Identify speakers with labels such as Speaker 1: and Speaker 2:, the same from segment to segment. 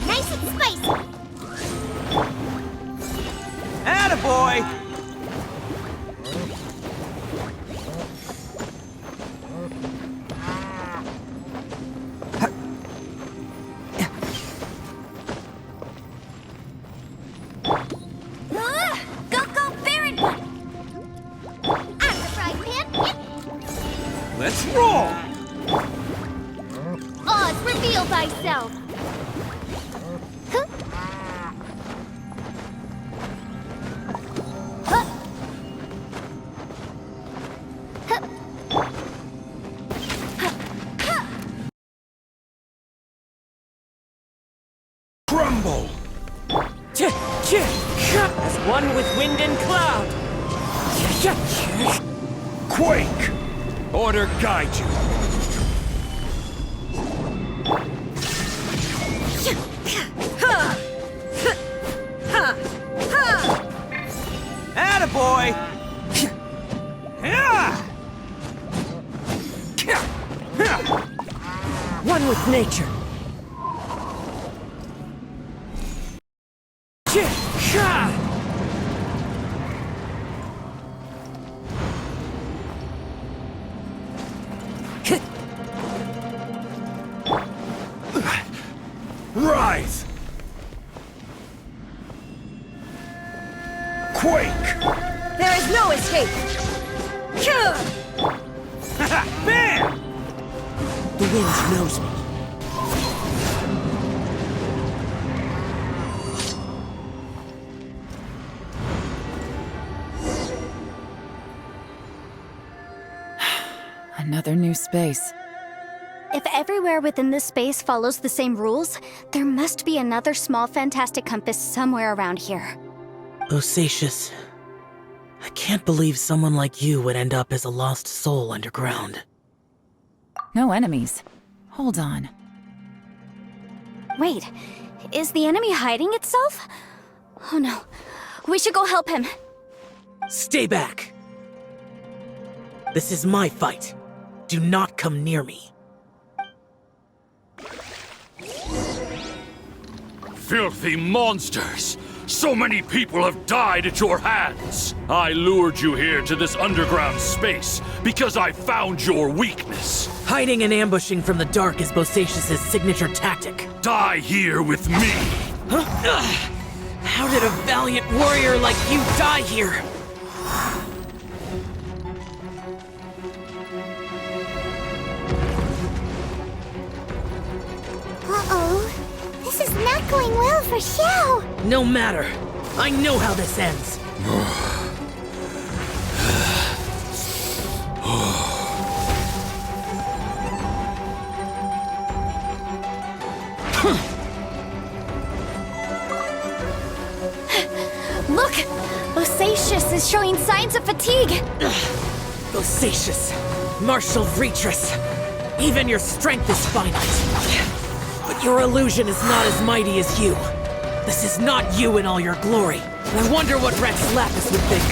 Speaker 1: Nice and spicy!
Speaker 2: Attaboy!
Speaker 1: Go, Baron! I'm the frying pan!
Speaker 2: Let's roll!
Speaker 1: Oz, reveal thyself! Huh? Huh? Huh? Huh?
Speaker 2: Crumble!
Speaker 3: As one with wind and cloud.
Speaker 2: Quake! Order guide you. Attaboy!
Speaker 3: One with nature.
Speaker 2: Rise! Quake!
Speaker 3: There is no escape.
Speaker 2: Bam!
Speaker 3: The wind knows me. Another new space.
Speaker 1: If everywhere within this space follows the same rules, there must be another small fantastic compass somewhere around here.
Speaker 4: Bosacius, I can't believe someone like you would end up as a lost soul underground.
Speaker 5: No enemies. Hold on.
Speaker 1: Wait, is the enemy hiding itself? Oh no, we should go help him.
Speaker 4: Stay back! This is my fight. Do not come near me.
Speaker 6: Filthy monsters! So many people have died at your hands! I lured you here to this underground space because I found your weakness.
Speaker 4: Hiding and ambushing from the dark is Bosacius' signature tactic.
Speaker 6: Die here with me!
Speaker 4: Huh? Ugh. How did a valiant warrior like you die here?
Speaker 1: Uh-oh. This is not going well for Xiao.
Speaker 4: No matter. I know how this ends.
Speaker 1: Look! Bosacius is showing signs of fatigue.
Speaker 4: Bosacius, Martial Retris, even your strength is finite. But your illusion is not as mighty as you. This is not you in all your glory. I wonder what Rex Lapis would think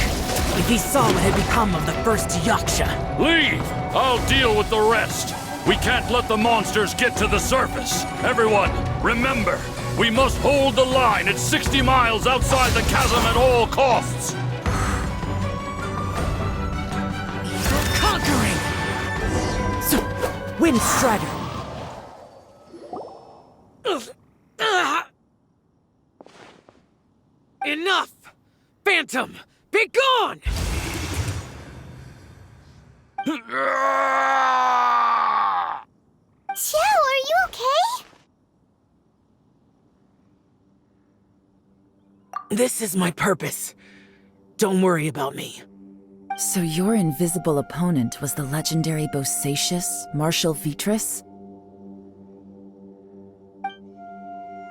Speaker 4: if he saw what had become of the first Yaksha.
Speaker 6: Leave! I'll deal with the rest. We can't let the monsters get to the surface. Everyone, remember, we must hold the line at 60 miles outside the chasm at all costs.
Speaker 4: Conquering! Wind Strider! Enough! Phantom, be gone!
Speaker 1: Xiao, are you okay?
Speaker 4: This is my purpose. Don't worry about me.
Speaker 5: So your invisible opponent was the legendary Bosacius, Martial Vitris?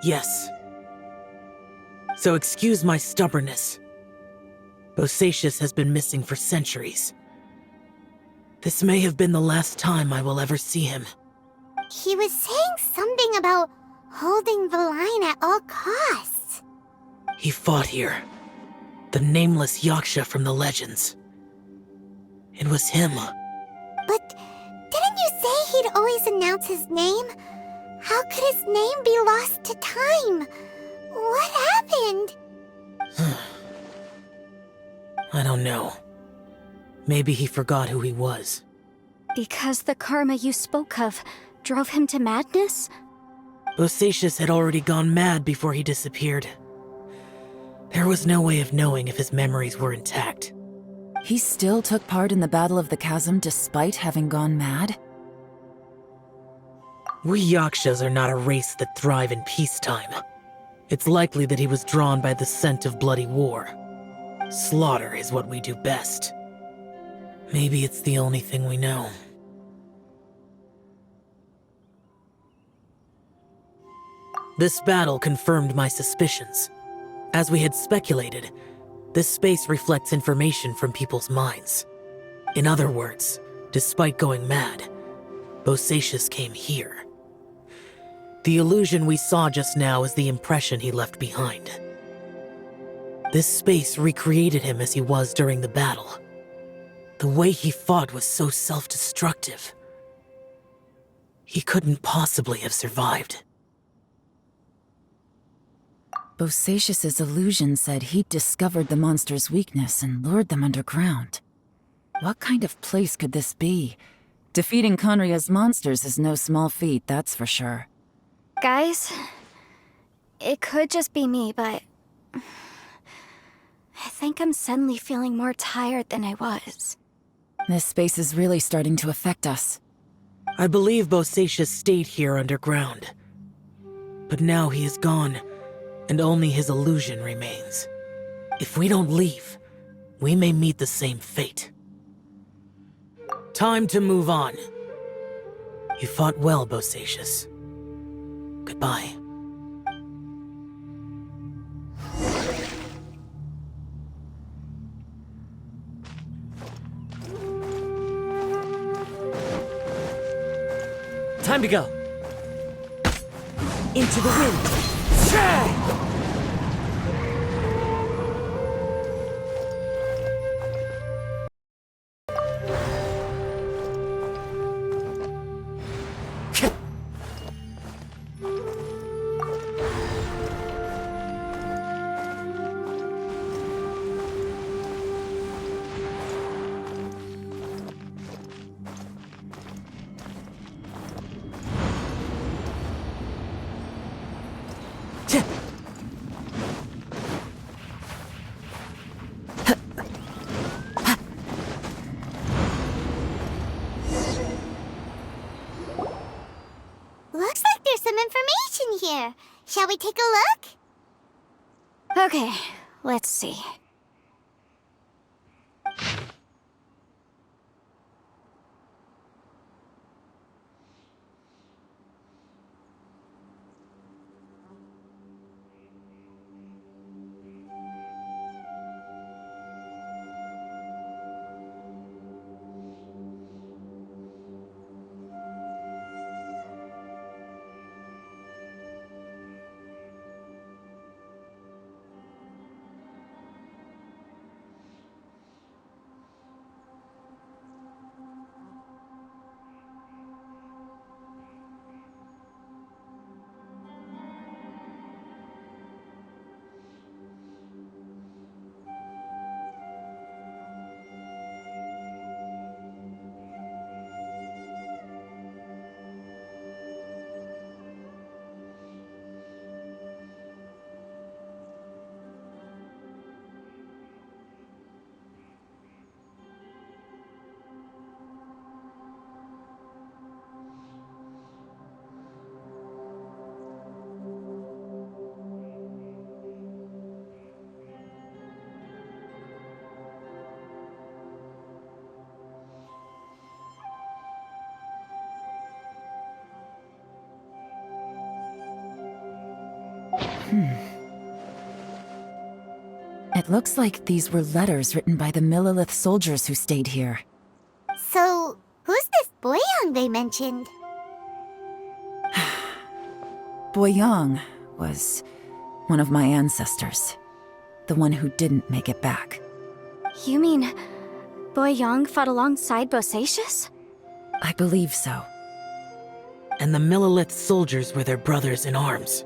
Speaker 4: Yes. So excuse my stubbornness. Bosacius has been missing for centuries. This may have been the last time I will ever see him.
Speaker 1: He was saying something about holding the line at all costs.
Speaker 4: He fought here. The nameless Yaksha from the legends. It was him.
Speaker 1: But didn't you say he'd always announce his name?
Speaker 7: How could his name be lost to time? What happened?
Speaker 4: I don't know. Maybe he forgot who he was.
Speaker 1: Because the karma you spoke of drove him to madness?
Speaker 4: Bosacius had already gone mad before he disappeared. There was no way of knowing if his memories were intact.
Speaker 5: He still took part in the Battle of the Chasm despite having gone mad?
Speaker 4: We Yakshas are not a race that thrive in peacetime. It's likely that he was drawn by the scent of bloody war. Slaughter is what we do best. Maybe it's the only thing we know. This battle confirmed my suspicions. As we had speculated, this space reflects information from people's minds. In other words, despite going mad, Bosacius came here. The illusion we saw just now is the impression he left behind. This space recreated him as he was during the battle. The way he fought was so self-destructive. He couldn't possibly have survived.
Speaker 5: Bosacius's illusion said he'd discovered the monster's weakness and lured them underground. What kind of place could this be? Defeating Conria's monsters is no small feat, that's for sure.
Speaker 1: Guys, it could just be me, but I think I'm suddenly feeling more tired than I was.
Speaker 5: This space is really starting to affect us.
Speaker 4: I believe Bosacius stayed here underground. But now he is gone, and only his illusion remains. If we don't leave, we may meet the same fate. Time to move on. You fought well, Bosacius. Goodbye.
Speaker 3: Time to go. Into the wind.
Speaker 7: Looks like there's some information here. Shall we take a look?
Speaker 1: Okay, let's see.
Speaker 5: It looks like these were letters written by the Millilith soldiers who stayed here.
Speaker 7: So, who's this Boyang they mentioned?
Speaker 5: Boyang was one of my ancestors. The one who didn't make it back.
Speaker 1: You mean Boyang fought alongside Bosacius?
Speaker 5: I believe so.
Speaker 4: And the Millilith soldiers were their brothers in arms.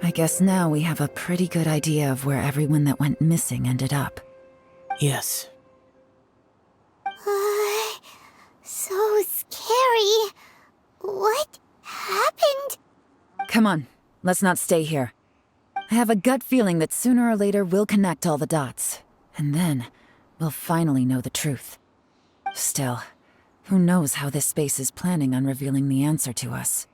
Speaker 5: I guess now we have a pretty good idea of where everyone that went missing ended up.
Speaker 4: Yes.
Speaker 7: So scary. What happened?
Speaker 5: Come on, let's not stay here. I have a gut feeling that sooner or later we'll connect all the dots. And then, we'll finally know the truth. Still, who knows how this space is planning on revealing the answer to us.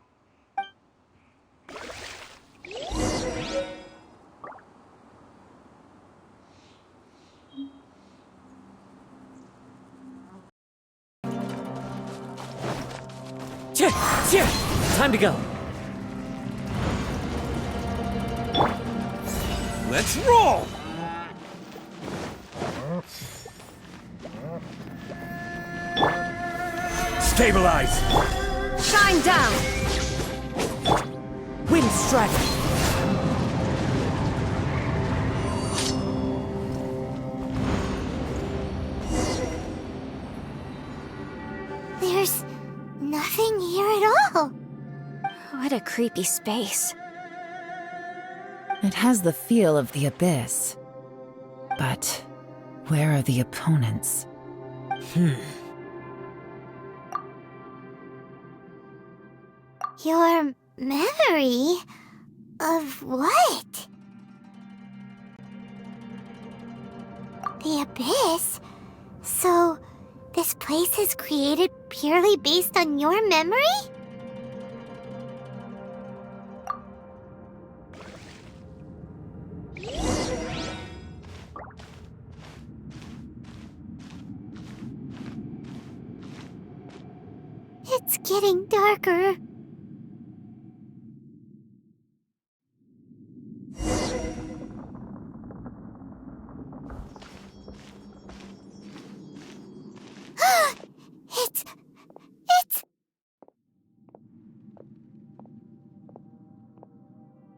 Speaker 4: Time to go.
Speaker 2: Let's roll! Stabilize!
Speaker 3: Shine down!
Speaker 4: Wind strike.
Speaker 7: There's nothing here at all.
Speaker 1: What a creepy space.
Speaker 5: It has the feel of the abyss. But where are the opponents?
Speaker 7: Your memory of what? The abyss? So, this place is created purely based on your memory? It's getting darker. It's...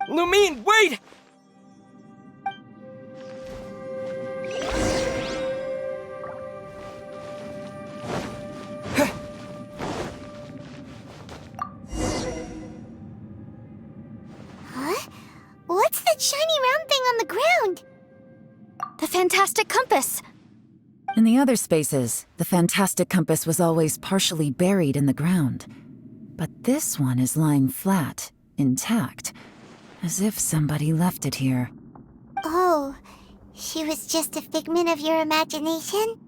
Speaker 3: Lumine, wait!
Speaker 7: Huh? What's that shiny round thing on the ground?
Speaker 1: The fantastic compass!
Speaker 5: In the other spaces, the fantastic compass was always partially buried in the ground. But this one is lying flat, intact, as if somebody left it here.
Speaker 7: Oh, she was just a figment of your imagination?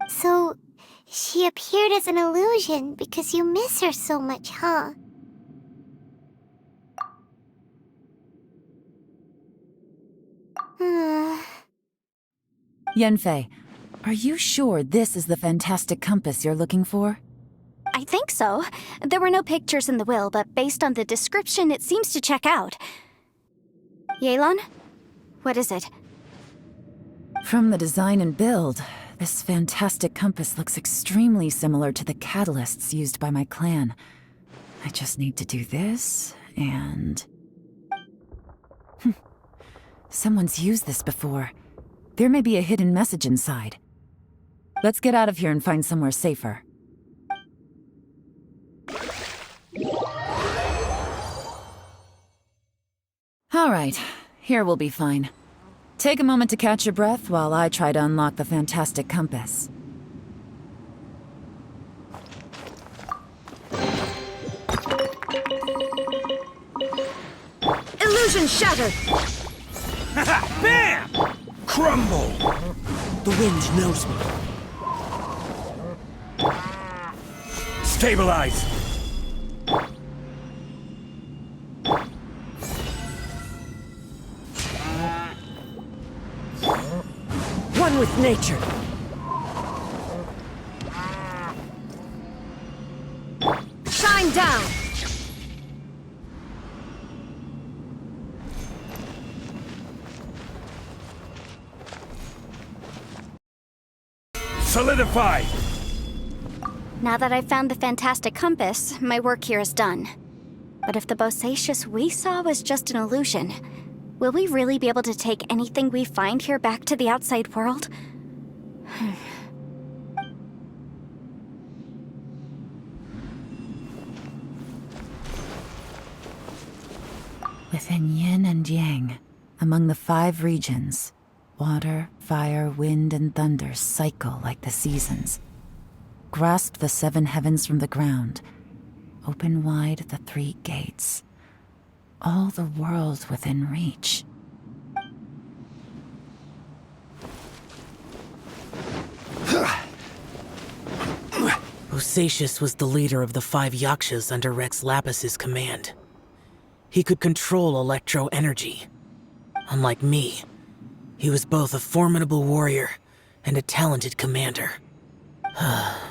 Speaker 7: So, she appeared as an illusion because you miss her so much, huh?
Speaker 5: Yanfei, are you sure this is the fantastic compass you're looking for?
Speaker 1: I think so. There were no pictures in the will, but based on the description, it seems to check out. Yelan? What is it?
Speaker 5: From the design and build, this fantastic compass looks extremely similar to the catalysts used by my clan. I just need to do this, and... Someone's used this before. There may be a hidden message inside. Let's get out of here and find somewhere safer. All right, here we'll be fine. Take a moment to catch your breath while I try to unlock the fantastic compass.
Speaker 3: Illusion shattered!
Speaker 2: Bam! Crumble!
Speaker 4: The wind knows me.
Speaker 2: Stabilize!
Speaker 3: One with nature! Shine down!
Speaker 2: Solidify!
Speaker 1: Now that I've found the fantastic compass, my work here is done. But if the Bosacius we saw was just an illusion, will we really be able to take anything we find here back to the outside world?
Speaker 5: Within yin and yang, among the 5 regions, water, fire, wind, and thunder cycle like the seasons. Grasp the 7 heavens from the ground. Open wide the 3 gates. All the world within reach.
Speaker 4: Bosacius was the leader of the 5 Yakshas under Rex Lapis's command. He could control electro-energy. Unlike me, he was both a formidable warrior and a talented commander.
Speaker 7: Oh,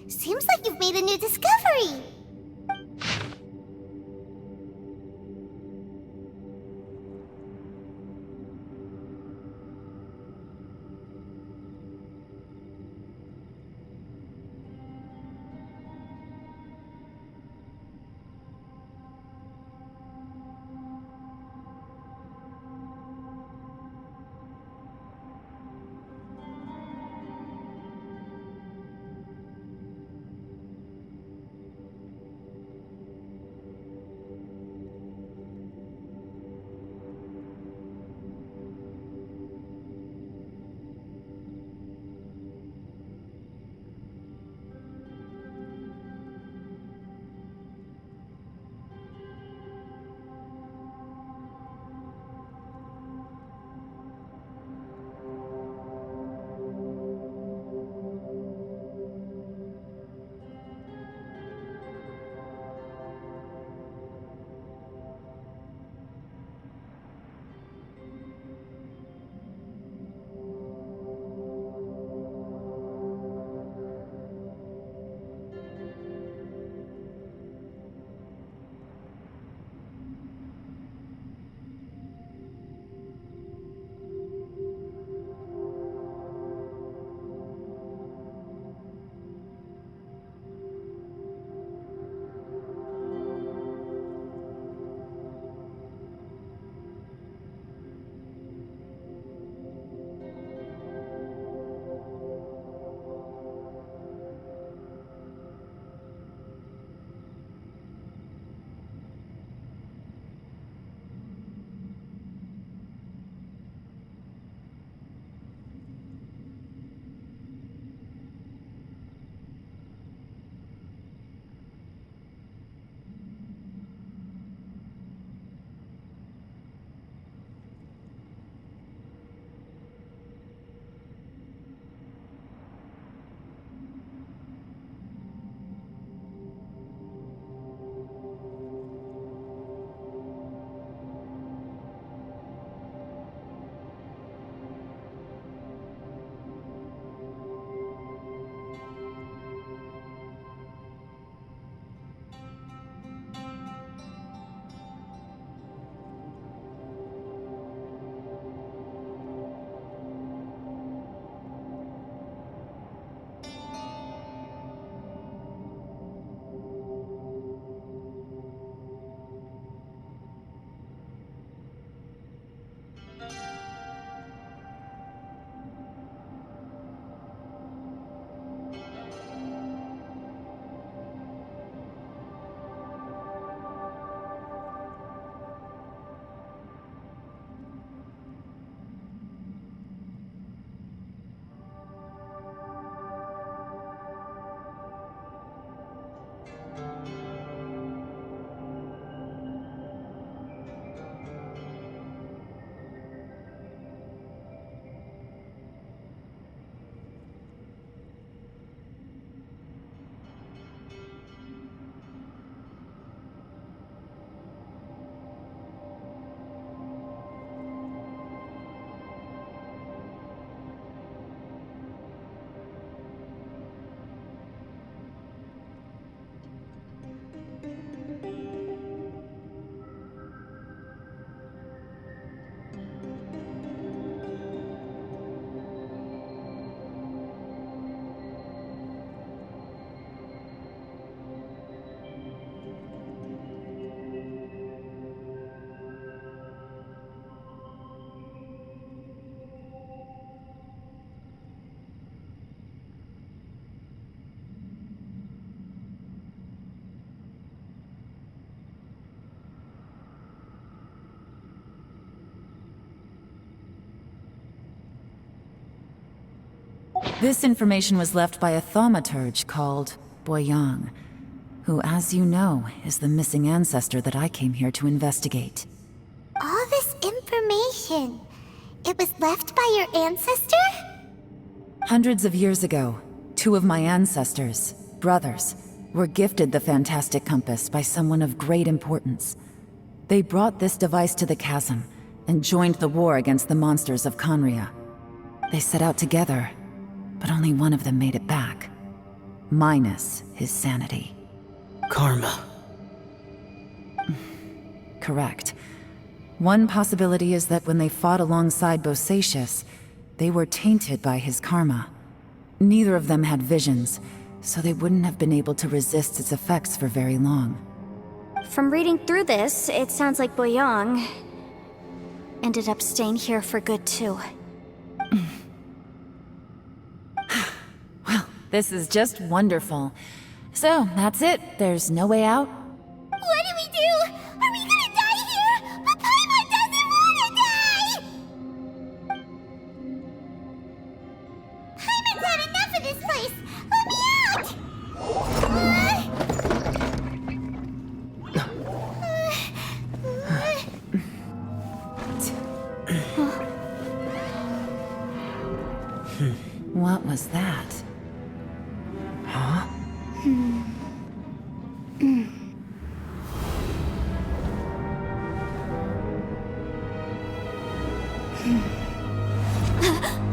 Speaker 7: seems like you've made a new discovery.
Speaker 5: This information was left by a thaumaturge called Boyang, who, as you know, is the missing ancestor that I came here to investigate.
Speaker 7: All this information, it was left by your ancestor?
Speaker 5: Hundreds of years ago, two of my ancestors, brothers, were gifted the fantastic compass by someone of great importance. They brought this device to the chasm and joined the war against the monsters of Conria. They set out together, but only one of them made it back. Minus his sanity.
Speaker 4: Karma.
Speaker 5: Correct. One possibility is that when they fought alongside Bosacius, they were tainted by his karma. Neither of them had visions, so they wouldn't have been able to resist its effects for very long.
Speaker 1: From reading through this, it sounds like Boyang ended up staying here for good too.
Speaker 5: Well, this is just wonderful. So, that's it. There's no way out?
Speaker 7: What do we do? Are we gonna die here? But Paimon doesn't wanna die! Paimon's had enough of this place! Let me out!
Speaker 5: What was that? Huh?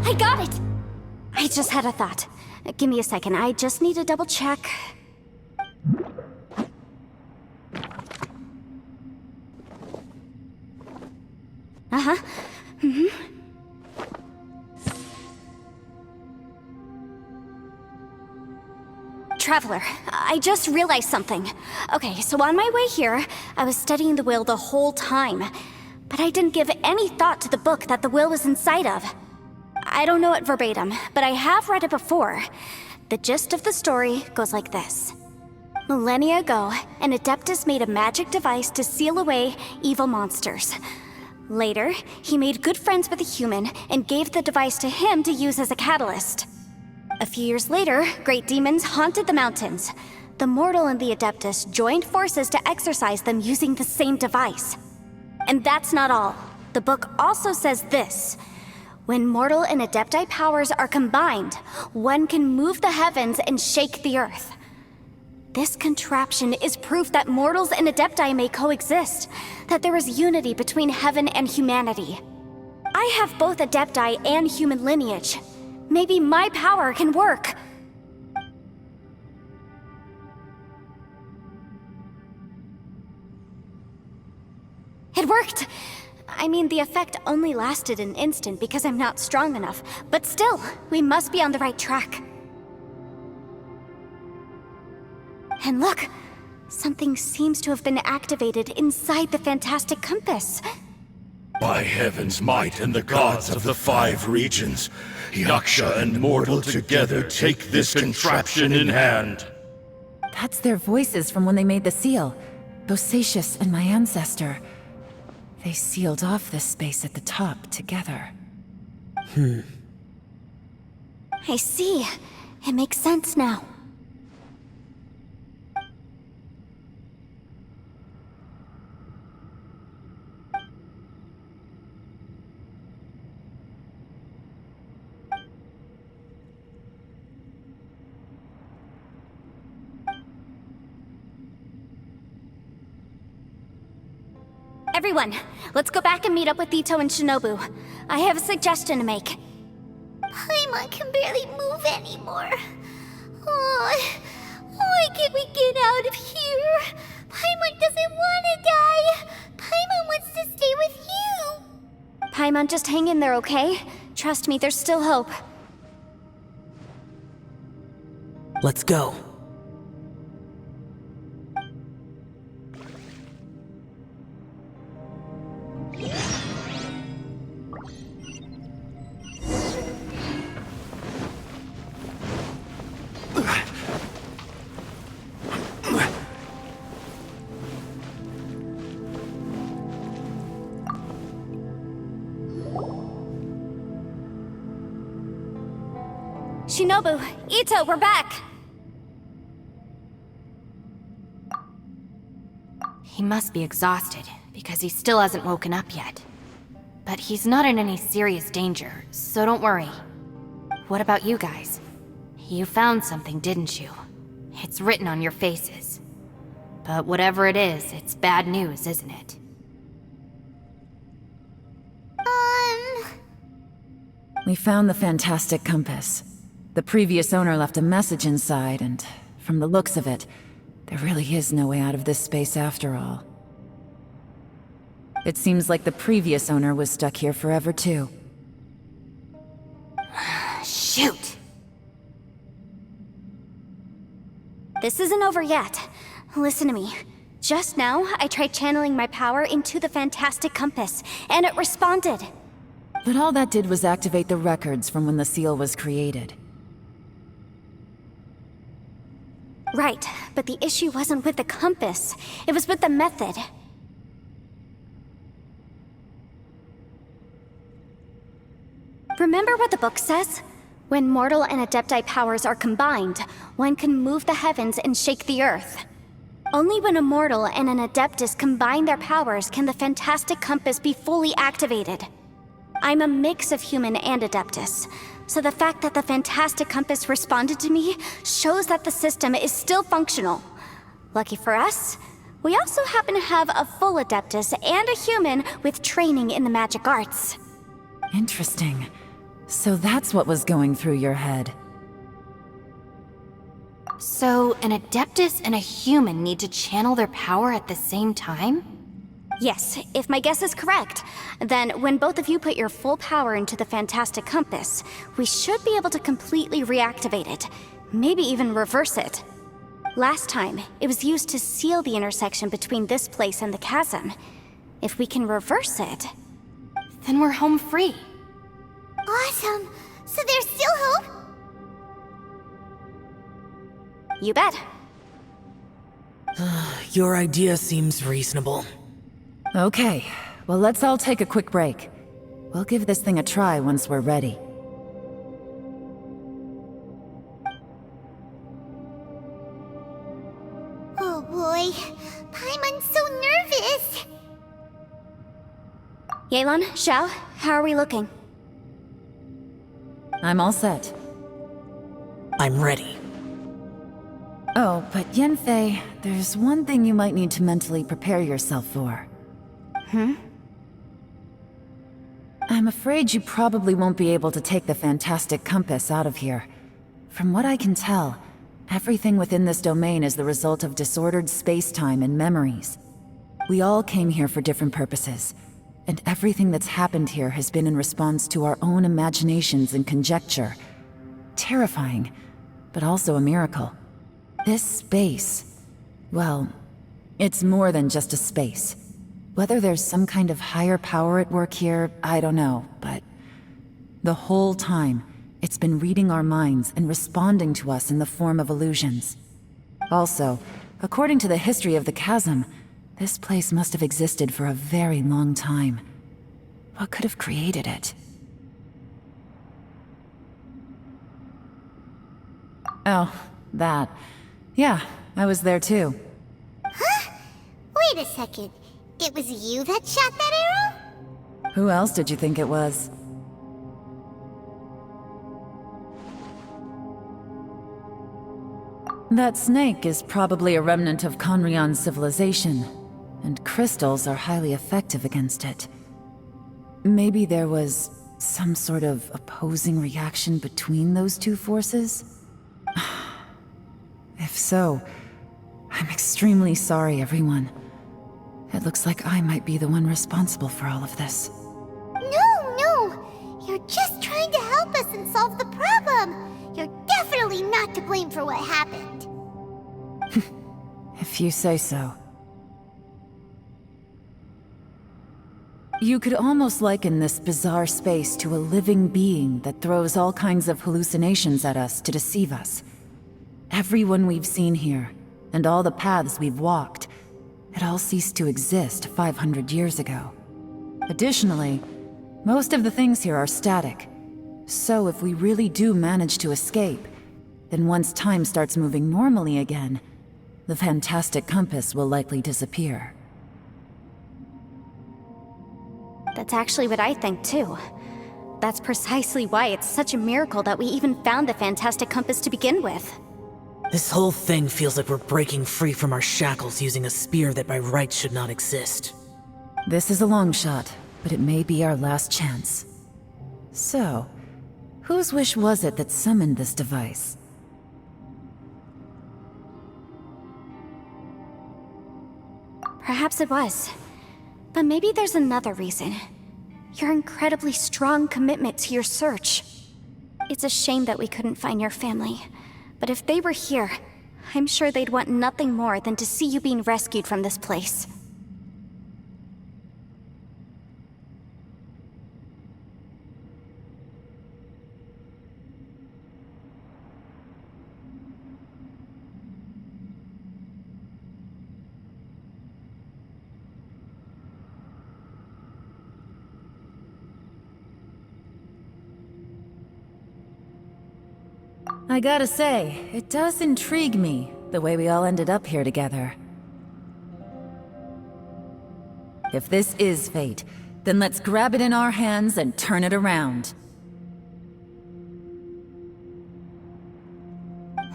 Speaker 1: I got it! I just had a thought. Give me a second, I just need to double check. Uh-huh. Traveler, I just realized something. Okay, so on my way here, I was studying the will the whole time. But I didn't give any thought to the book that the will was inside of. I don't know it verbatim, but I have read it before. The gist of the story goes like this. Millennia ago, an Adeptus made a magic device to seal away evil monsters. Later, he made good friends with a human and gave the device to him to use as a catalyst. A few years later, great demons haunted the mountains. The mortal and the Adeptus joined forces to exorcise them using the same device. And that's not all. The book also says this. When mortal and Adepti powers are combined, one can move the heavens and shake the earth. This contraption is proof that mortals and Adepti may coexist, that there is unity between heaven and humanity. I have both Adepti and human lineage. Maybe my power can work. It worked! I mean, the effect only lasted an instant because I'm not strong enough, but still, we must be on the right track. And look! Something seems to have been activated inside the fantastic compass.
Speaker 2: By heaven's might and the gods of the 5 regions, Yaksha and mortal together take this contraption in hand.
Speaker 5: That's their voices from when they made the seal. Bosacius and my ancestor. They sealed off this space at the top together.
Speaker 1: I see. It makes sense now. Everyone, let's go back and meet up with Itto and Shinobu. I have a suggestion to make.
Speaker 7: Paimon can barely move anymore. Oh, why can't we get out of here? Paimon doesn't want to die. Paimon wants to stay with you.
Speaker 1: Paimon, just hang in there, okay? Trust me, there's still hope.
Speaker 4: Let's go.
Speaker 1: Shinobu, Itto, we're back!
Speaker 8: He must be exhausted, because he still hasn't woken up yet. But he's not in any serious danger, so don't worry. What about you guys? You found something, didn't you? It's written on your faces. But whatever it is, it's bad news, isn't it?
Speaker 5: We found the fantastic compass. The previous owner left a message inside, and from the looks of it, there really is no way out of this space after all. It seems like the previous owner was stuck here forever too.
Speaker 8: Shoot!
Speaker 1: This isn't over yet. Listen to me. Just now, I tried channeling my power into the fantastic compass, and it responded.
Speaker 5: But all that did was activate the records from when the seal was created.
Speaker 1: Right, but the issue wasn't with the compass. It was with the method. Remember what the book says? When mortal and adepti powers are combined, one can move the heavens and shake the earth. Only when a mortal and an adeptus combine their powers can the fantastic compass be fully activated. I'm a mix of human and adeptus, so the fact that the fantastic compass responded to me shows that the system is still functional. Lucky for us, we also happen to have a full adeptus and a human with training in the magic arts.
Speaker 5: Interesting. So that's what was going through your head.
Speaker 8: So, an Adeptus and a human need to channel their power at the same time?
Speaker 1: Yes, if my guess is correct, then when both of you put your full power into the fantastic compass, we should be able to completely reactivate it, maybe even reverse it. Last time, it was used to seal the intersection between this place and the chasm. If we can reverse it,
Speaker 8: Then we're home free.
Speaker 7: Awesome! So there's still hope?
Speaker 1: you bet.
Speaker 4: Your idea seems reasonable.
Speaker 5: Okay, well let's all take a quick break. We'll give this thing a try once we're ready.
Speaker 7: Oh boy, Paimon's so nervous!
Speaker 1: Yelan, Xiao, how are we looking?
Speaker 5: I'm all set.
Speaker 4: I'm ready.
Speaker 5: Oh, but Yanfei, there's one thing you might need to mentally prepare yourself for. I'm afraid you probably won't be able to take the fantastic compass out of here. From what I can tell, everything within this domain is the result of disordered space-time and memories. We all came here for different purposes, and everything that's happened here has been in response to our own imaginations and conjecture. Terrifying, but also a miracle. This space, well, it's more than just a space. Whether there's some kind of higher power at work here, I don't know, but the whole time, it's been reading our minds and responding to us in the form of illusions. Also, according to the history of the chasm, this place must have existed for a very long time. What could have created it? Oh, that. Yeah, I was there too.
Speaker 7: Wait a second. It was you that shot that arrow?
Speaker 5: Who else did you think it was? That snake is probably a remnant of Conrion's civilization, and crystals are highly effective against it. Maybe there was some sort of opposing reaction between those two forces? If so, I'm extremely sorry, everyone. It looks like I might be the one responsible for all of this.
Speaker 7: No! You're just trying to help us and solve the problem! You're definitely not to blame for what happened.
Speaker 5: If you say so. You could almost liken this bizarre space to a living being that throws all kinds of hallucinations at us to deceive us. Everyone we've seen here, and all the paths we've walked, it all ceased to exist 500 years ago. Additionally, most of the things here are static, So if we really do manage to escape, then once time starts moving normally again, the fantastic compass will likely disappear.
Speaker 1: That's actually what I think too. That's precisely why it's such a miracle that we even found the fantastic compass to begin with.
Speaker 4: This whole thing feels like we're breaking free from our shackles using a spear that by rights should not exist.
Speaker 5: This is a long shot, but it may be our last chance. So, whose wish was it that summoned this device?
Speaker 1: Perhaps it was. But maybe there's another reason. Your incredibly strong commitment to your search. It's a shame that we couldn't find your family. But if they were here, I'm sure they'd want nothing more than to see you being rescued from this place.
Speaker 5: I gotta say, it does intrigue me, the way we all ended up here together. If this is fate, then let's grab it in our hands and turn it around.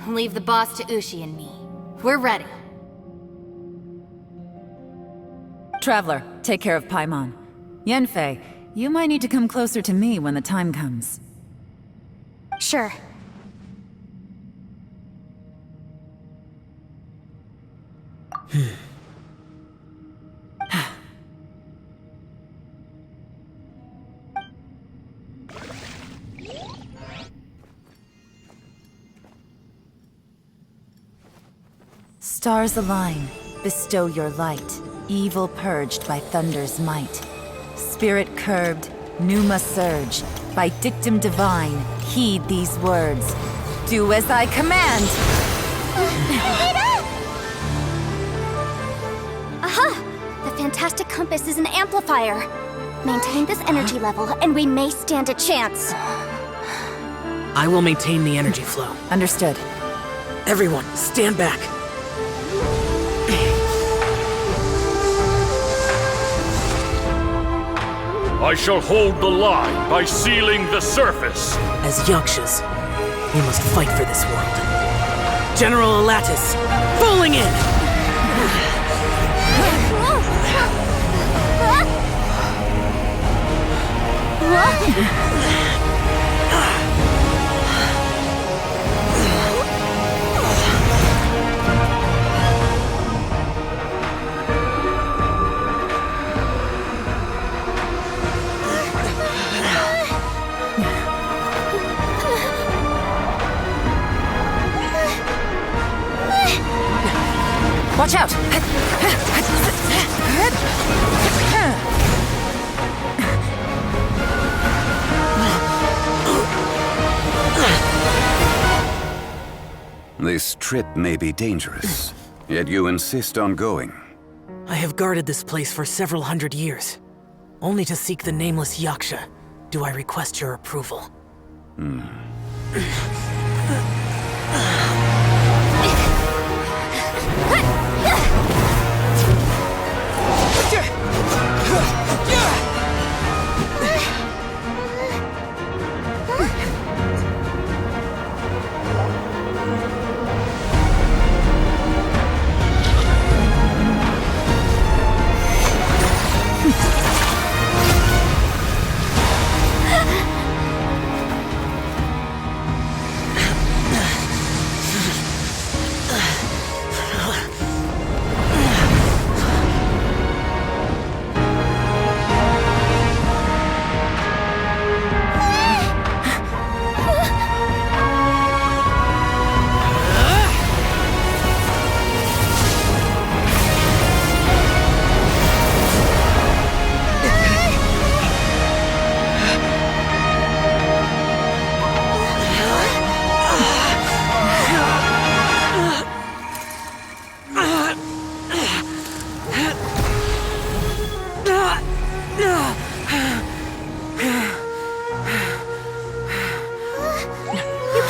Speaker 8: Leave the boss to Ushi and me. We're ready.
Speaker 5: Traveler, take care of Paimon. Yanfei, you might need to come closer to me when the time comes.
Speaker 1: Sure.
Speaker 5: Stars align, bestow your light, evil purged by thunder's might. Spirit curbed, pneuma surge, by dictum divine, heed these words. Do as I command!
Speaker 1: Aha! The fantastic compass is an amplifier. Maintain this energy level, and we may stand a chance.
Speaker 4: I will maintain the energy flow.
Speaker 5: Understood.
Speaker 4: Everyone, stand back.
Speaker 6: I shall hold the line by sealing the surface.
Speaker 4: As Yakshas, we must fight for this world. General Alatus, falling in!
Speaker 5: Watch out!
Speaker 9: This trip may be dangerous, yet you insist on going.
Speaker 4: I have guarded this place for several hundred years. Only to seek the nameless Yaksha, do I request your approval.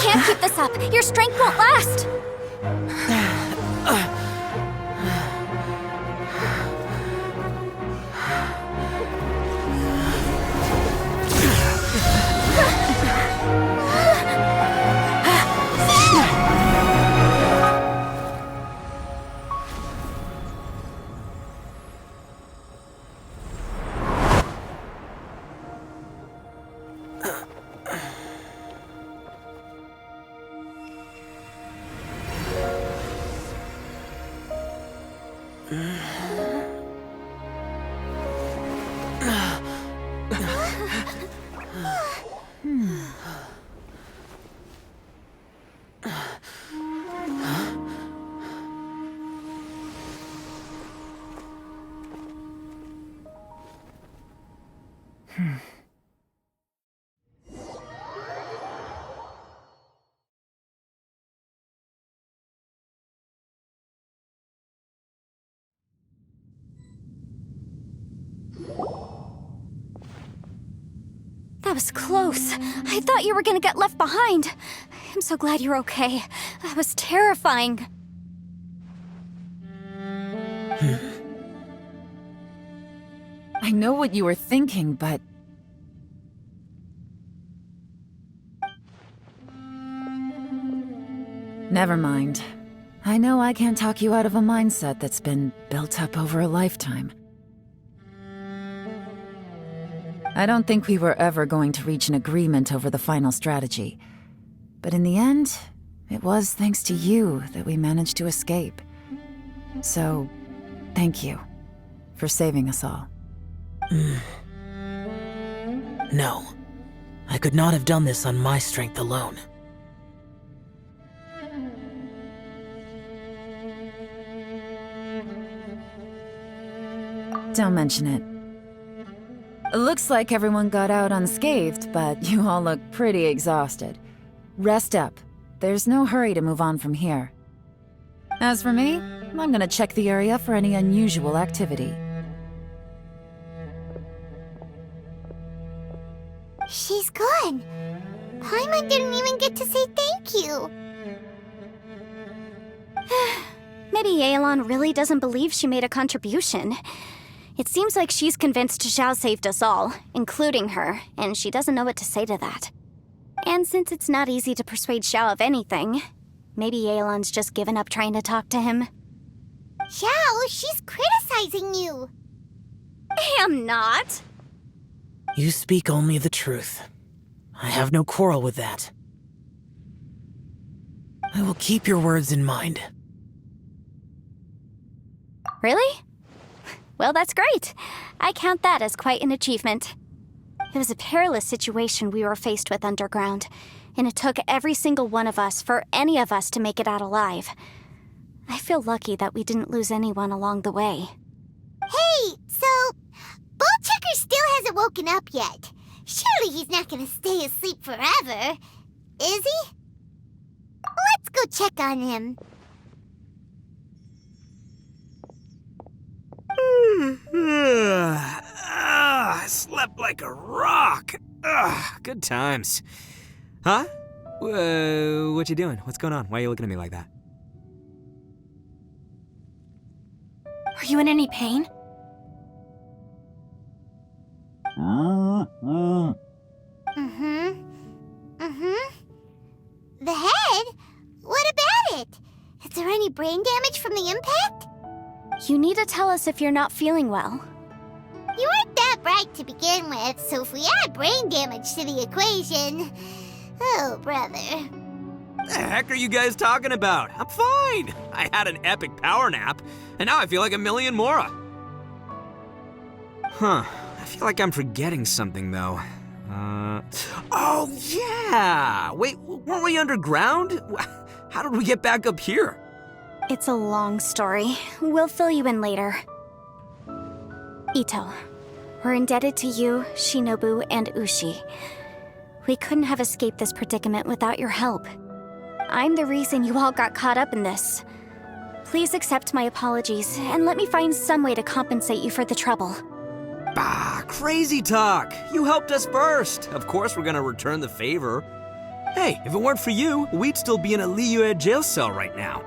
Speaker 1: can't keep this up. Your strength won't last. That was close. I thought you were gonna get left behind. I'm so glad you're okay. That was terrifying.
Speaker 5: I know what you were thinking, but... Never mind. I know I can't talk you out of a mindset that's been built up over a lifetime. I don't think we were ever going to reach an agreement over the final strategy. But in the end, it was thanks to you that we managed to escape. So, thank you for saving us all.
Speaker 4: No. I could not have done this on my strength alone.
Speaker 5: Don't mention it. Looks like everyone got out unscathed, but you all look pretty exhausted. Rest up. There's no hurry to move on from here. As for me, I'm gonna check the area for any unusual activity.
Speaker 7: She's gone. Paimon didn't even get to say thank you.
Speaker 1: Maybe Yelan really doesn't believe she made a contribution. It seems like she's convinced Xiao saved us all, including her, and she doesn't know what to say to that. And since it's not easy to persuade Xiao of anything, maybe Yelan's just given up trying to talk to him.
Speaker 7: Xiao, she's criticizing you.
Speaker 1: I am not.
Speaker 4: You speak only the truth. I have no quarrel with that. I will keep your words in mind.
Speaker 1: Really? Well, that's great. I count that as quite an achievement. It was a perilous situation we were faced with underground, and it took every single one of us for any of us to make it out alive. I feel lucky that we didn't lose anyone along the way.
Speaker 7: Hey, so Ballchecker still hasn't woken up yet. Surely he's not gonna stay asleep forever, is he? Let's go check on him.
Speaker 10: I slept like a rock. Good times. Huh? What you doing? What's going on? Why are you looking at me like that?
Speaker 8: Are you in any pain?
Speaker 7: The head? What about it? Is there any brain damage from the impact?
Speaker 1: You need to tell us if you're not feeling well.
Speaker 7: You weren't that bright to begin with, so if we add brain damage to the equation... Oh, brother.
Speaker 10: The heck are you guys talking about? I'm fine. I had an epic power nap, and now I feel like a million more. Huh. I feel like I'm forgetting something, though. Oh, yeah! Wait, weren't we underground? How did we get back up here?
Speaker 1: It's a long story. We'll fill you in later. Itto, we're indebted to you, Shinobu, and Ushi. We couldn't have escaped this predicament without your help. I'm the reason you all got caught up in this. Please accept my apologies, and let me find some way to compensate you for the trouble.
Speaker 10: Bah, crazy talk. You helped us first. Of course we're gonna return the favor. Hey, if it weren't for you, we'd still be in a Liyue jail cell right now.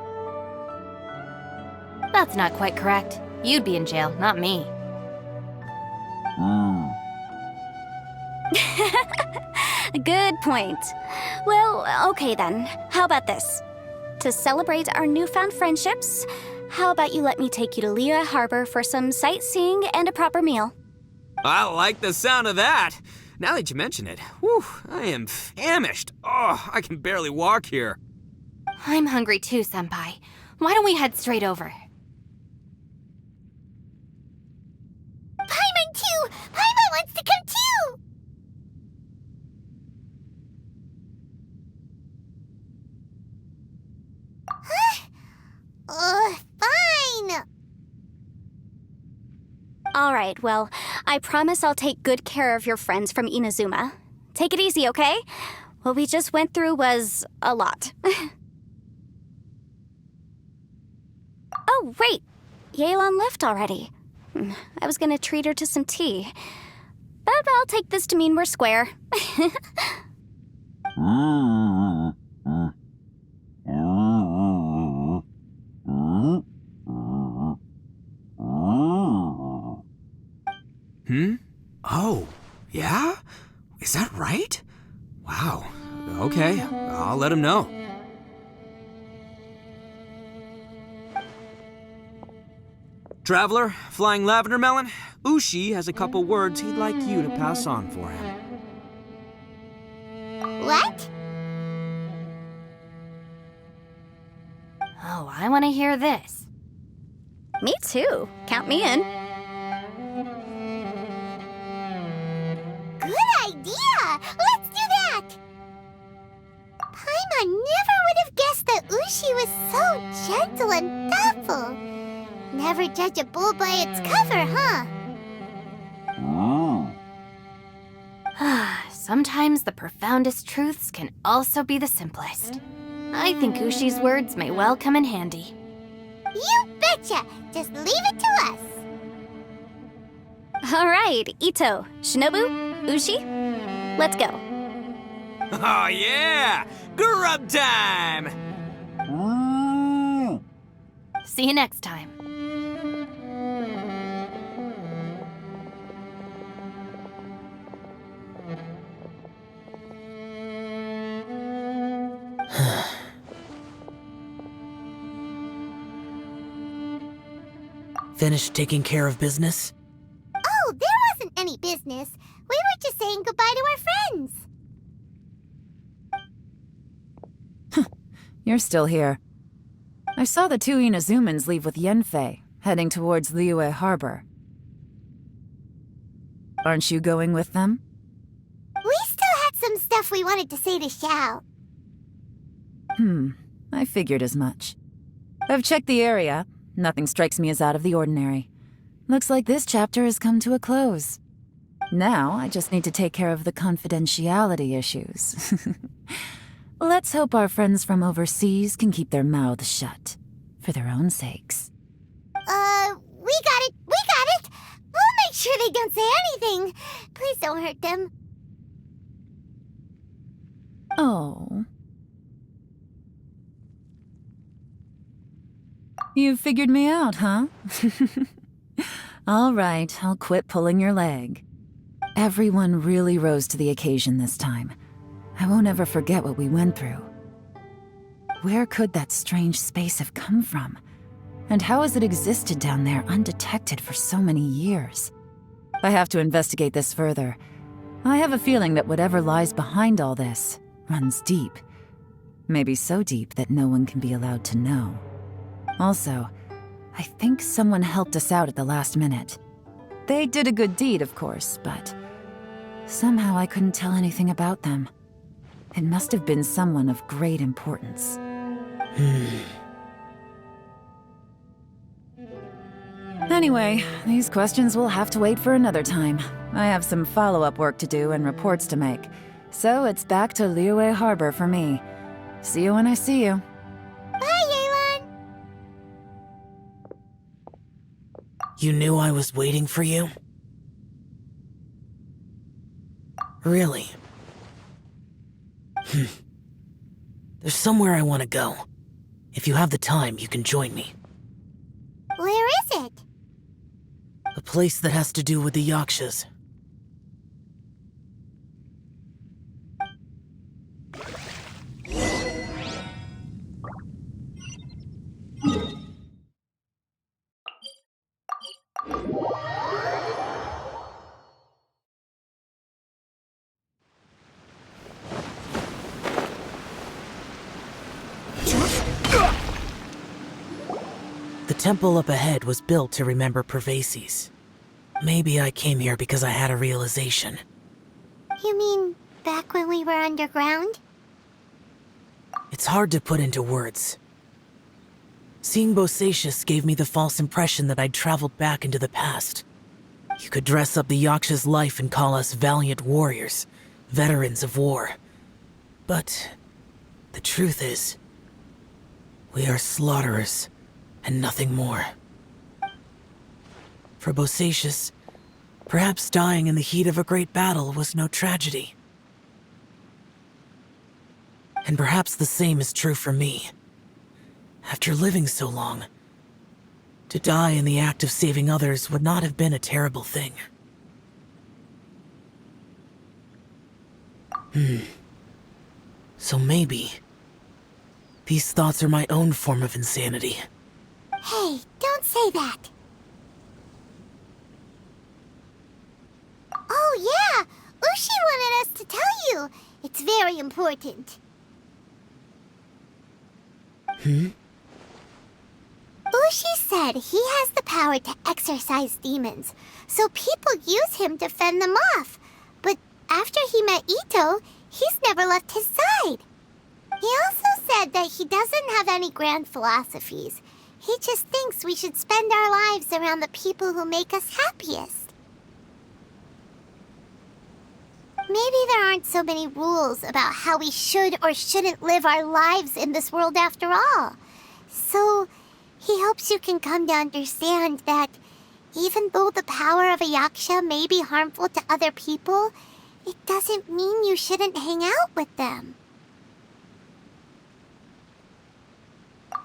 Speaker 8: That's not quite correct. You'd be in jail, not me.
Speaker 1: Good point. Well, okay then. How about this? To celebrate our newfound friendships, how about you let me take you to Liyue Harbor for some sightseeing and a proper meal?
Speaker 10: I like the sound of that. Now that you mention it, whew, I am famished. Oh, I can barely walk here.
Speaker 8: I'm hungry too, Senpai. Why don't we head straight over?
Speaker 7: Paimon too! Paimon wants to come too! Huh? Fine!
Speaker 1: Alright, well, I promise I'll take good care of your friends from Inazuma. Take it easy, okay? What we just went through was a lot. Oh, wait! Yelan left already. I was gonna treat her to some tea. But I'll take this to mean we're square.
Speaker 10: Oh, yeah? Is that right? Wow. Okay, I'll let him know. Traveler, Flying Lavender Melon, Ushi has a couple words he'd like you to pass on for him.
Speaker 7: What?
Speaker 8: Oh, I want to hear this.
Speaker 1: Me too. Count me in.
Speaker 7: Good idea! Let's do that! Paimon never would have guessed that Ushi was so gentle and thoughtful. Never judge a bull by its cover, huh?
Speaker 8: Sometimes the profoundest truths can also be the simplest. I think Ushi's words may well come in handy.
Speaker 7: You betcha! Just leave it to us!
Speaker 1: Alright, Itto, Shinobu, Ushi, let's go.
Speaker 10: Oh yeah! Grub time!
Speaker 8: See you next time.
Speaker 4: Finished taking care of business?
Speaker 7: Oh, there wasn't any business. We were just saying goodbye to our friends.
Speaker 5: You're still here. I saw the two Inazumans leave with Yanfei, heading towards Liyue Harbor. Aren't you going with them?
Speaker 7: We still had some stuff we wanted to say to Xiao.
Speaker 5: I figured as much. I've checked the area. Nothing strikes me as out of the ordinary. Looks like this chapter has come to a close. Now, I just need to take care of the confidentiality issues. Let's hope our friends from overseas can keep their mouths shut. For their own sakes.
Speaker 7: We got it! We got it! We'll make sure they don't say anything. Please don't hurt them.
Speaker 5: Oh. You figured me out, huh? All right, I'll quit pulling your leg. Everyone really rose to the occasion this time. I won't ever forget what we went through. Where could that strange space have come from? And how has it existed down there undetected for so many years? I have to investigate this further. I have a feeling that whatever lies behind all this runs deep. Maybe so deep that no one can be allowed to know. Also, I think someone helped us out at the last minute. They did a good deed, of course, but somehow I couldn't tell anything about them. It must have been someone of great importance. Anyway, these questions will have to wait for another time. I have some follow-up work to do and reports to make. So it's back to Liyue Harbor for me. See you when I see you.
Speaker 7: Bye, Yelan!
Speaker 4: You knew I was waiting for you? Really? There's somewhere I want to go. If you have the time, you can join me.
Speaker 7: Where is it?
Speaker 4: A place that has to do with the Yakshas. The temple up ahead was built to remember Pervases. Maybe I came here because I had a realization.
Speaker 7: You mean back when we were underground?
Speaker 4: It's hard to put into words. Seeing Bosacius gave me the false impression that I'd traveled back into the past. You could dress up the Yaksha's life and call us valiant warriors, veterans of war. But the truth is, we are slaughterers and nothing more. For Bosacius, perhaps dying in the heat of a great battle was no tragedy. And perhaps the same is true for me. After living so long, to die in the act of saving others would not have been a terrible thing. So maybe these thoughts are my own form of insanity.
Speaker 7: Hey, don't say that. Oh yeah, Ushi wanted us to tell you. It's very important. Ushi said he has the power to exorcise demons, so people use him to fend them off. But after he met Itto, he's never left his side. He also said that he doesn't have any grand philosophies. He just thinks we should spend our lives around the people who make us happiest. Maybe there aren't so many rules about how we should or shouldn't live our lives in this world after all. So, he hopes you can come to understand that even though the power of a yaksha may be harmful to other people, it doesn't mean you shouldn't hang out with them.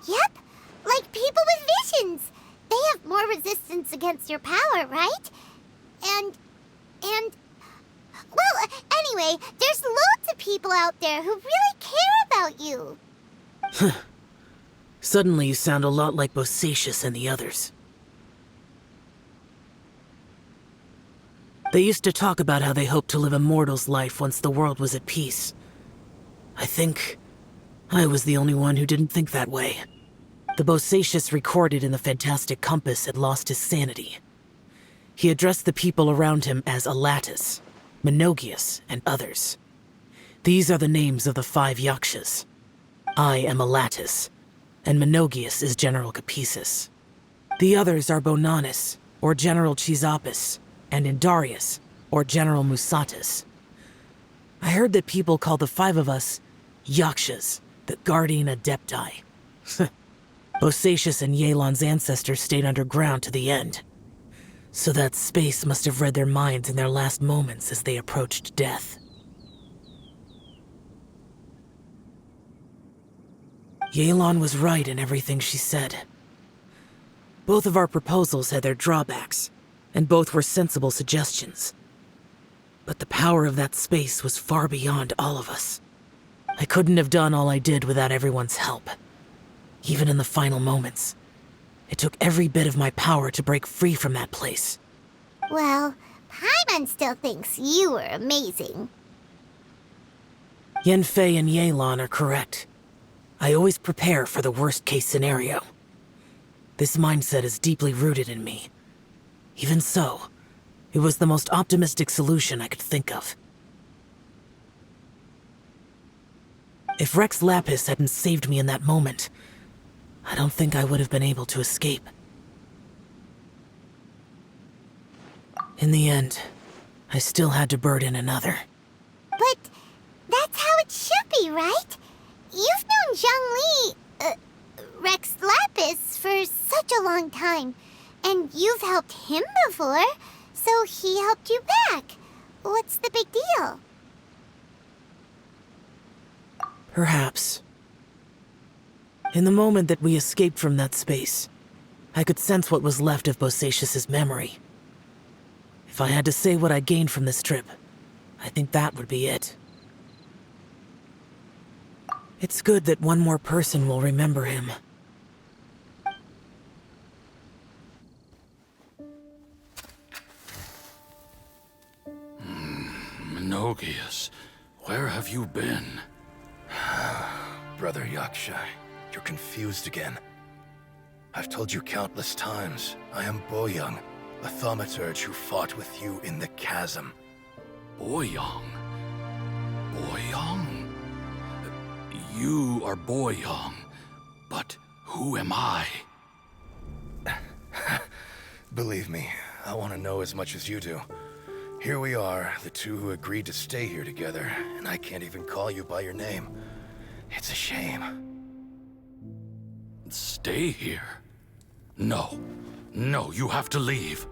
Speaker 7: Yep, like people with visions. They have more resistance against your power, right? Well, anyway, there's loads of people out there who really care about you.
Speaker 4: Suddenly you sound a lot like Bosacius and the others. They used to talk about how they hoped to live a mortal's life once the world was at peace. I think I was the only one who didn't think that way. The Bosacius recorded in the Fantastic Compass had lost his sanity. He addressed the people around him as Alatus, Menogius, and others. These are the names of the 5 Yakshas. I am Alatus, and Menogius is General Capisis. The others are Bonanis, or General Chisapis, and Indarius, or General Musatus. I heard that people call the 5 of us Yakshas, the Guardian Adepti. Bosacius and Yelan's ancestors stayed underground to the end. So that space must have read their minds in their last moments as they approached death. Yelan was right in everything she said. Both of our proposals had their drawbacks, and both were sensible suggestions. But the power of that space was far beyond all of us. I couldn't have done all I did without everyone's help. Even in the final moments, it took every bit of my power to break free from that place.
Speaker 7: Well, Paimon still thinks you were amazing.
Speaker 4: Yanfei and Yelan are correct. I always prepare for the worst-case scenario. This mindset is deeply rooted in me. Even so, it was the most optimistic solution I could think of. If Rex Lapis hadn't saved me in that moment, I don't think I would have been able to escape. In the end, I still had to burden another.
Speaker 7: But that's how it should be, right? You've known Zhang Li, Rex Lapis, for such a long time. And you've helped him before, so he helped you back. What's the big deal?
Speaker 4: Perhaps. In the moment that we escaped from that space, I could sense what was left of Bosacius's memory. If I had to say what I gained from this trip, I think that would be it. It's good that one more person will remember him.
Speaker 6: Menogias, where have you been?
Speaker 2: Brother Yaksha, you're confused again. I've told you countless times, I am Boyoung, a thaumaturge who fought with you in the chasm.
Speaker 6: Boyoung? Boyoung? You are Boyoung, but who am I?
Speaker 2: Believe me, I want to know as much as you do. Here we are, the two who agreed to stay here together, and I can't even call you by your name. It's a shame.
Speaker 6: Stay here? No. No, you have to leave.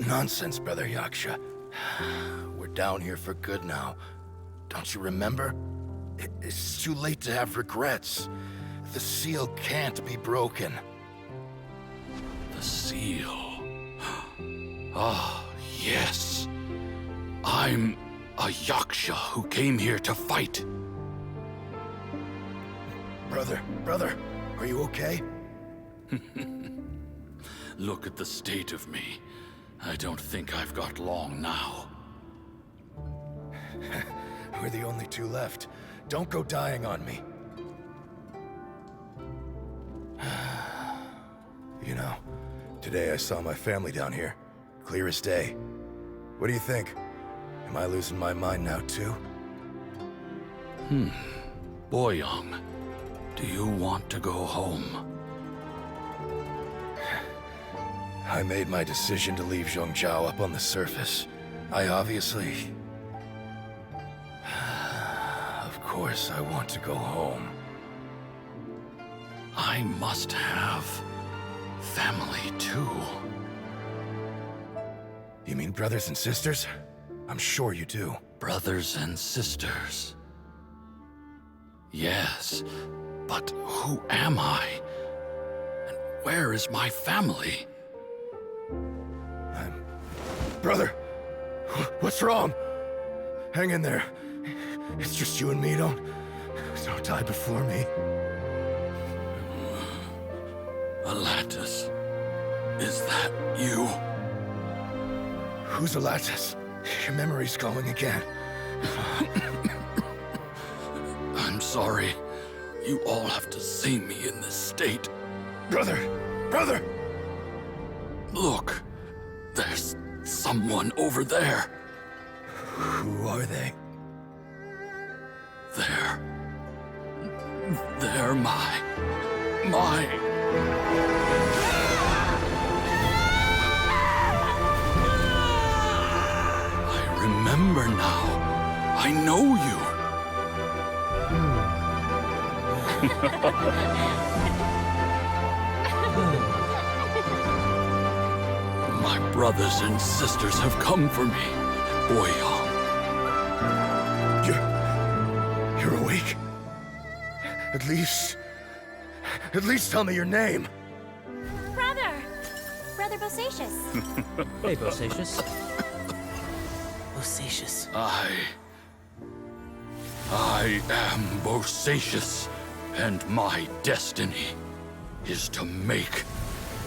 Speaker 2: Nonsense, Brother Yaksha. We're down here for good now. Don't you remember? It's too late to have regrets. The seal can't be broken.
Speaker 6: The seal. Ah, yes. I'm a Yaksha who came here to fight.
Speaker 2: Brother, are you okay?
Speaker 6: Look at the state of me. I don't think I've got long now.
Speaker 2: We're the only two left. Don't go dying on me. You know, today I saw my family down here. Clear as day. What do you think? Am I losing my mind now too?
Speaker 6: Boyoung, do you want to go home?
Speaker 2: I made my decision to leave Zhongzhou up on the surface. I obviously... Of course I want to go home.
Speaker 6: I must have family too.
Speaker 2: You mean brothers and sisters? I'm sure you do.
Speaker 6: Brothers and sisters. Yes, but who am I? And where is my family?
Speaker 2: Brother! What's wrong? Hang in there. It's just you and me, don't die before me.
Speaker 6: Alatus, is that you?
Speaker 2: Who's Alatus? Your memory's going again.
Speaker 6: I'm sorry. You all have to see me in this state.
Speaker 2: Brother!
Speaker 6: Look, there's someone over there.
Speaker 2: Who are they?
Speaker 6: They're my... I remember now. I know you. My brothers and sisters have come for me, Boyoung.
Speaker 2: You're awake? At least tell me your name.
Speaker 1: Brother Bosacius.
Speaker 3: Hey, Bosacius.
Speaker 4: Bosacius.
Speaker 6: I am Bosacius, and my destiny is to make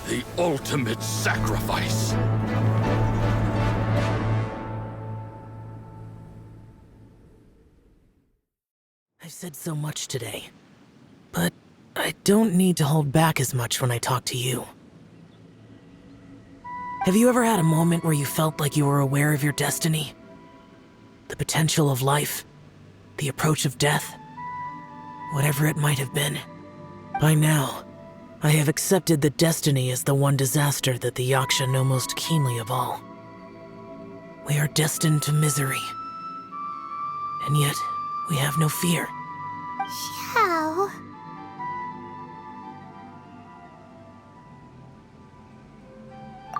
Speaker 6: the ultimate sacrifice.
Speaker 4: I've said so much today, but I don't need to hold back as much when I talk to you. Have you ever had a moment where you felt like you were aware of your destiny? The potential of life? The approach of death? Whatever it might have been. By now, I have accepted that destiny is the one disaster that the Yaksha know most keenly of all. We are destined to misery. And yet, we have no fear.
Speaker 7: Xiao.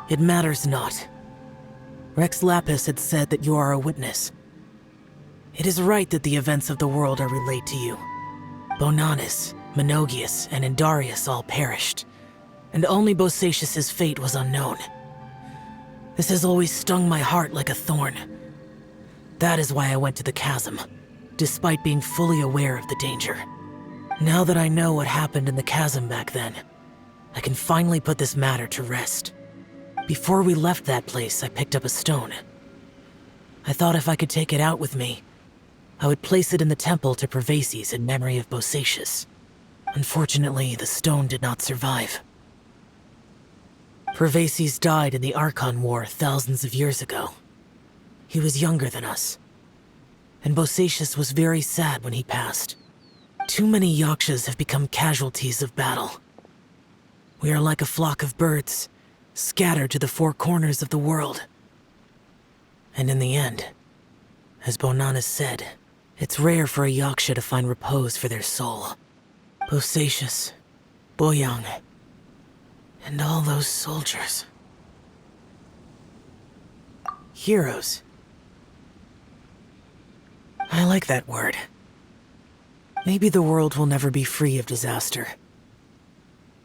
Speaker 4: It matters not. Rex Lapis had said that you are a witness. It is right that the events of the world are relayed to you. Bonanis, Menogias, and Indarius all perished, and only Bosacius's fate was unknown. This has always stung my heart like a thorn. That is why I went to the chasm, despite being fully aware of the danger. Now that I know what happened in the chasm back then, I can finally put this matter to rest. Before we left that place, I picked up a stone. I thought if I could take it out with me, I would place it in the temple to Pervases in memory of Bosacius. Unfortunately, the stone did not survive. Pervases died in the Archon War thousands of years ago. He was younger than us, and Bosacius was very sad when he passed. Too many Yakshas have become casualties of battle. We are like a flock of birds, scattered to the four corners of the world. And in the end, as Bonanis said, it's rare for a Yaksha to find repose for their soul. Bosacius, Boyang, and all those soldiers. Heroes. I like that word. Maybe the world will never be free of disaster.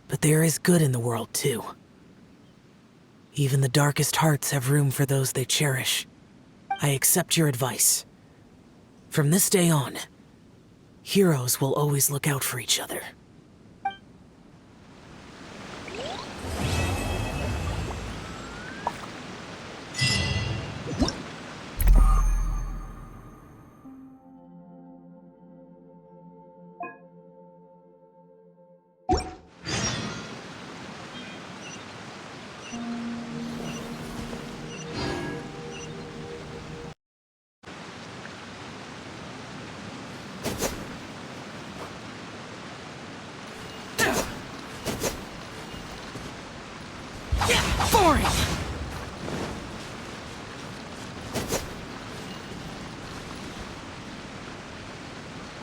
Speaker 4: But there is good in the world, too. Even the darkest hearts have room for those they cherish. I accept your advice. From this day on, heroes will always look out for each other. Boring!